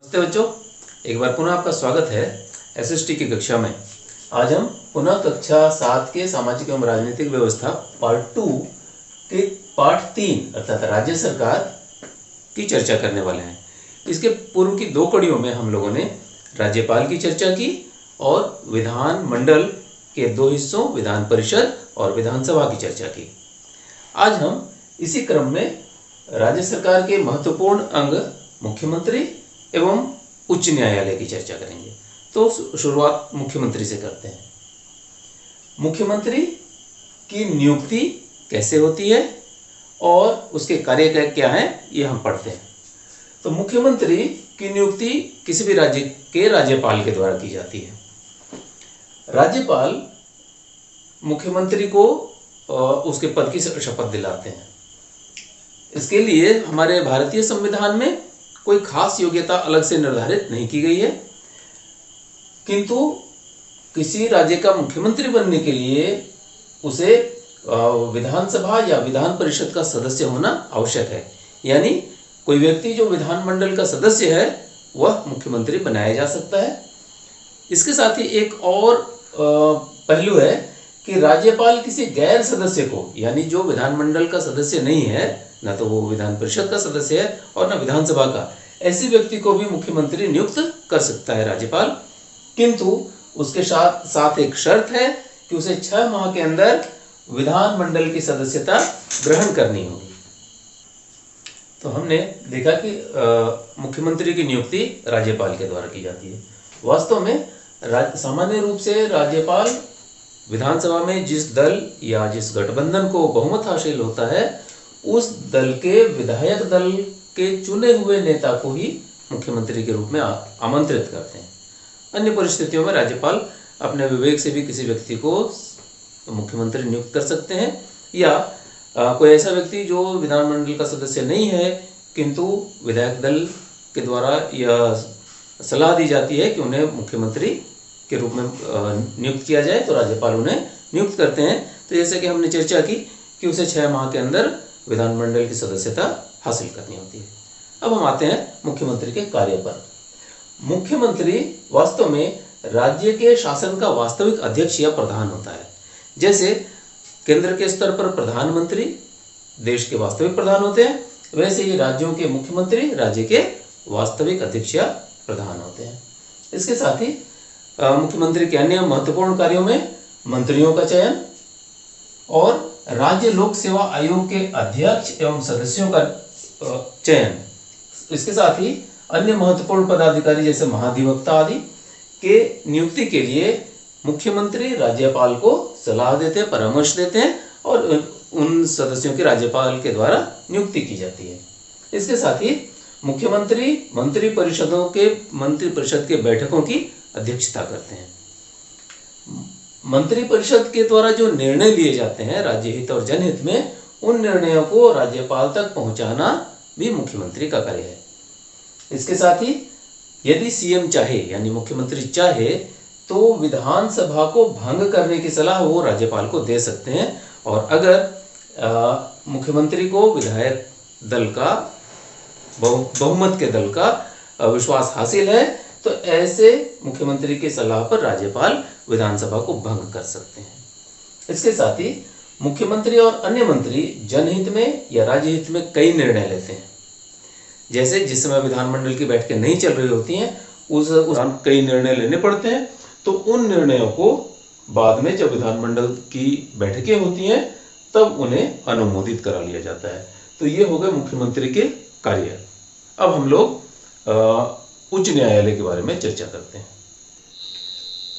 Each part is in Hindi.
तो बच्चों, एक बार पुनः आपका स्वागत है एसएसटी की कक्षा में। आज हम पुनः कक्षा 7 के सामाजिक एवं राजनीतिक व्यवस्था पार्ट 2 के पार्ट 3 अर्थात राज्य सरकार की चर्चा करने वाले हैं। इसके पूर्व की 2 कड़ियों में हम लोगों ने राज्यपाल की चर्चा की और विधान मंडल के 2 हिस्सों विधान परिषद और विधानसभा की चर्चा की। आज हम इसी क्रम में राज्य सरकार के महत्वपूर्ण अंग मुख्यमंत्री एवं उच्च न्यायालय की चर्चा करेंगे। तो शुरुआत मुख्यमंत्री से करते हैं। मुख्यमंत्री की नियुक्ति कैसे होती है और उसके कार्य क्या है, ये हम पढ़ते हैं। तो मुख्यमंत्री की नियुक्ति किसी भी राज्य के राज्यपाल के द्वारा की जाती है। राज्यपाल मुख्यमंत्री को उसके पद की शपथ दिलाते हैं। इसके लिए हमारे भारतीय संविधान में कोई खास योग्यता अलग से निर्धारित नहीं की गई है, किंतु किसी राज्य का मुख्यमंत्री बनने के लिए उसे विधानसभा या विधान परिषद का सदस्य होना आवश्यक है। यानी कोई व्यक्ति जो विधानमंडल का सदस्य है वह मुख्यमंत्री बनाया जा सकता है। इसके साथ ही एक और पहलू है कि राज्यपाल किसी गैर सदस्य को, यानी जो विधानमंडल का सदस्य नहीं है, ना तो वो विधान परिषद का सदस्य है और ना विधानसभा का, ऐसे व्यक्ति को भी मुख्यमंत्री नियुक्त कर सकता है राज्यपाल। किंतु उसके साथ एक शर्त है कि उसे 6 माह के अंदर विधानमंडल की सदस्यता ग्रहण करनी होगी। तो हमने देखा कि मुख्यमंत्री की नियुक्ति राज्यपाल के द्वारा की जाती है। वास्तव में सामान्य रूप से राज्यपाल विधानसभा में जिस दल या जिस गठबंधन को बहुमत हासिल होता है उस दल के विधायक दल के चुने हुए नेता को ही मुख्यमंत्री के रूप में आमंत्रित करते हैं। अन्य परिस्थितियों में राज्यपाल अपने विवेक से भी किसी व्यक्ति को मुख्यमंत्री नियुक्त कर सकते हैं, या कोई ऐसा व्यक्ति जो विधानमंडल का सदस्य नहीं है किंतु विधायक दल के द्वारा यह सलाह दी जाती है कि उन्हें मुख्यमंत्री के रूप में नियुक्त किया जाए, तो राज्यपाल उन्हें नियुक्त करते हैं। तो जैसे कि हमने चर्चा की कि उसे 6 माह के अंदर विधानमंडल की सदस्यता हासिल करनी होती है। अब हम आते हैं मुख्यमंत्री के कार्य पर। मुख्यमंत्री वास्तव में राज्य के शासन का वास्तविक अध्यक्ष या प्रधान होता है। जैसे केंद्र के स्तर पर प्रधानमंत्री देश के वास्तविक प्रधान होते हैं, वैसे ही राज्यों के मुख्यमंत्री राज्य के वास्तविक अध्यक्ष या प्रधान होते हैं। इसके साथ ही मुख्यमंत्री के अन्य महत्वपूर्ण कार्यों में मंत्रियों का चयन और राज्य लोक सेवा आयोग के अध्यक्ष एवं सदस्यों का चयन, इसके साथ ही अन्य महत्वपूर्ण पदाधिकारी जैसे महाधिवक्ता आदि के नियुक्ति के लिए मुख्यमंत्री राज्यपाल को सलाह देते हैं, परामर्श देते हैं और उन सदस्यों की राज्यपाल के द्वारा नियुक्ति की जाती है। इसके साथ ही मुख्यमंत्री मंत्रि परिषद के बैठकों की अध्यक्षता करते हैं। मंत्रिपरिषद के द्वारा जो निर्णय लिए जाते हैं राज्य हित और जनहित में, उन निर्णयों को राज्यपाल तक पहुंचाना भी मुख्यमंत्री का कार्य है। इसके साथ ही यदि सीएम चाहे यानी मुख्यमंत्री चाहे तो विधानसभा को भंग करने की सलाह वो राज्यपाल को दे सकते हैं, और अगर मुख्यमंत्री को विधायक दल का बहुमत के दल का विश्वास हासिल है तो ऐसे मुख्यमंत्री की सलाह पर राज्यपाल विधानसभा को भंग कर सकते हैं। इसके साथ ही मुख्यमंत्री और अन्य मंत्री जनहित में या राज्य हित में कई निर्णय लेते हैं। जैसे जिस समय विधानमंडल की बैठकें नहीं चल रही होती हैं उस कई निर्णय लेने पड़ते हैं, तो उन निर्णयों को बाद में जब विधानमंडल की बैठकें होती हैं तब उन्हें अनुमोदित करा लिया जाता है। तो ये हो गए मुख्यमंत्री के कार्य। अब हम लोग उच्च न्यायालय के बारे में चर्चा करते हैं।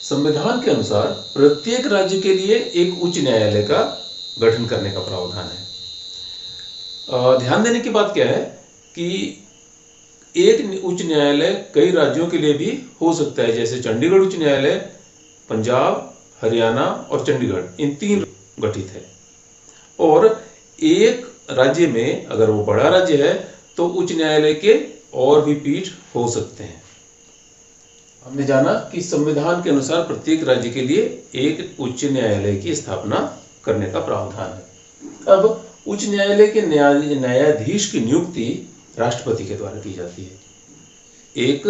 संविधान के अनुसार प्रत्येक राज्य के लिए एक उच्च न्यायालय का गठन करने का प्रावधान है। ध्यान देने की बात क्या है कि एक उच्च न्यायालय कई राज्यों के लिए भी हो सकता है। जैसे चंडीगढ़ उच्च न्यायालय पंजाब, हरियाणा और चंडीगढ़, इन 3 गठित है। और एक राज्य में अगर वो बड़ा राज्य है तो उच्च न्यायालय के और भी पीठ हो सकते हैं। हमने जाना कि संविधान के अनुसार प्रत्येक राज्य के लिए एक उच्च न्यायालय की स्थापना करने का प्रावधान है। अब उच्च न्यायालय के न्यायाधीश की नियुक्ति राष्ट्रपति के द्वारा की जाती है। एक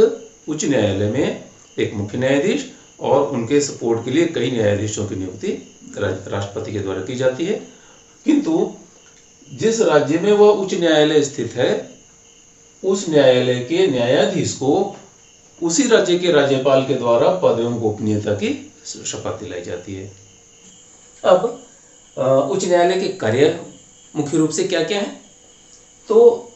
उच्च न्यायालय में एक मुख्य न्यायाधीश और उनके सपोर्ट के लिए कई न्यायाधीशों की नियुक्ति राष्ट्रपति के द्वारा की जाती है। किंतु जिस राज्य में वह उच्च न्यायालय स्थित है उस न्यायालय के न्यायाधीश को उसी राज्य के राज्यपाल के द्वारा पद एवं गोपनीयता की शपथ दिलाई जाती है। अब उच्च न्यायालय के कार्य मुख्य रूप से क्या क्या है? तो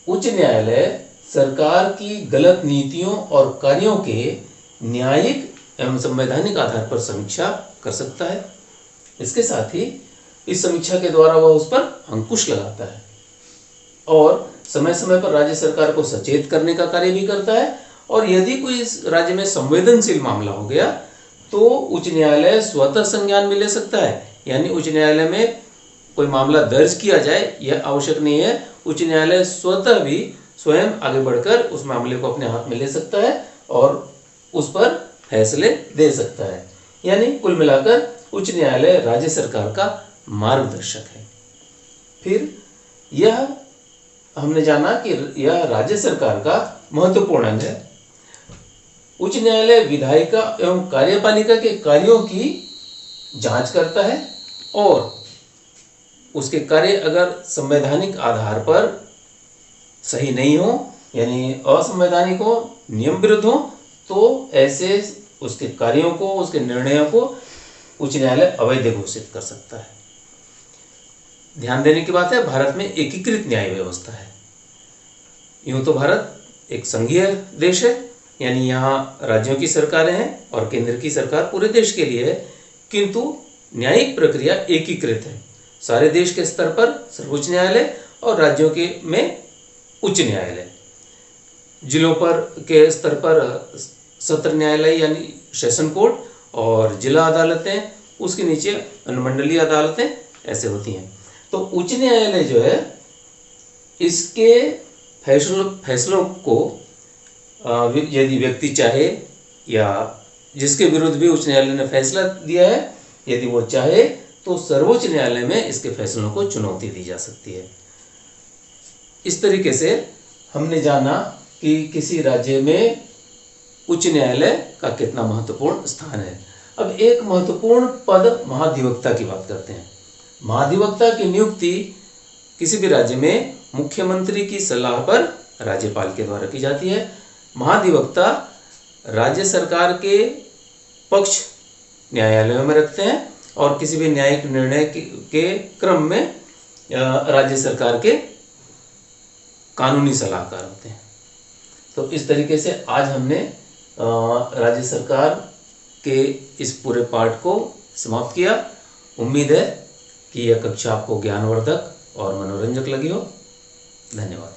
उच्च न्यायालय सरकार की गलत नीतियों और कार्यों के न्यायिक एवं संवैधानिक आधार पर समीक्षा कर सकता है। इसके साथ ही इस समीक्षा के द्वारा वह उस पर अंकुश लगाता है और समय समय पर राज्य सरकार को सचेत करने का कार्य भी करता है। और यदि कोई इस राज्य में संवेदनशील मामला हो गया तो उच्च न्यायालय स्वतः संज्ञान में ले सकता है। यानी उच्च न्यायालय में कोई मामला दर्ज किया जाए यह आवश्यक नहीं है, उच्च न्यायालय स्वतः भी स्वयं आगे बढ़कर उस मामले को अपने हाथ में ले सकता है और उस पर फैसले दे सकता है। यानी कुल मिलाकर उच्च न्यायालय राज्य सरकार का मार्गदर्शक है। फिर यह हमने जाना कि यह राज्य सरकार का महत्वपूर्ण अंग है। उच्च न्यायालय विधायिका एवं कार्यपालिका के कार्यों की जांच करता है और उसके कार्य अगर संवैधानिक आधार पर सही नहीं हो यानी असंवैधानिक हो, नियम विरुद्ध हो, तो ऐसे उसके कार्यों को, उसके निर्णयों को उच्च न्यायालय अवैध घोषित कर सकता है। ध्यान देने की बात है, भारत में एकीकृत न्याय व्यवस्था है। यूं तो भारत एक संघीय देश है, यानी यहाँ राज्यों की सरकारें हैं और केंद्र की सरकार पूरे देश के लिए है, किंतु न्यायिक प्रक्रिया एकीकृत है। सारे देश के स्तर पर सर्वोच्च न्यायालय और राज्यों के में उच्च न्यायालय, जिलों पर के स्तर पर सत्र न्यायालय यानी सेशन कोर्ट और जिला अदालतें, उसके नीचे अनुमंडलीय अदालतें ऐसे होती हैं। तो उच्च न्यायालय जो है इसके फैसलों को यदि व्यक्ति चाहे या जिसके विरुद्ध भी उच्च न्यायालय ने फैसला दिया है, यदि वो चाहे तो सर्वोच्च न्यायालय में इसके फैसलों को चुनौती दी जा सकती है। इस तरीके से हमने जाना कि किसी राज्य में उच्च न्यायालय का कितना महत्वपूर्ण स्थान है। अब एक महत्वपूर्ण पद महाधिवक्ता की बात करते हैं। महाधिवक्ता की नियुक्ति किसी भी राज्य में मुख्यमंत्री की सलाह पर राज्यपाल के द्वारा की जाती है। महाधिवक्ता राज्य सरकार के पक्ष न्यायालयों में रखते हैं और किसी भी न्यायिक निर्णय के क्रम में राज्य सरकार के कानूनी सलाहकार होते हैं। तो इस तरीके से आज हमने राज्य सरकार के इस पूरे पाठ को समाप्त किया। उम्मीद है कि यह कक्षा आपको ज्ञानवर्धक और मनोरंजक लगी हो। धन्यवाद।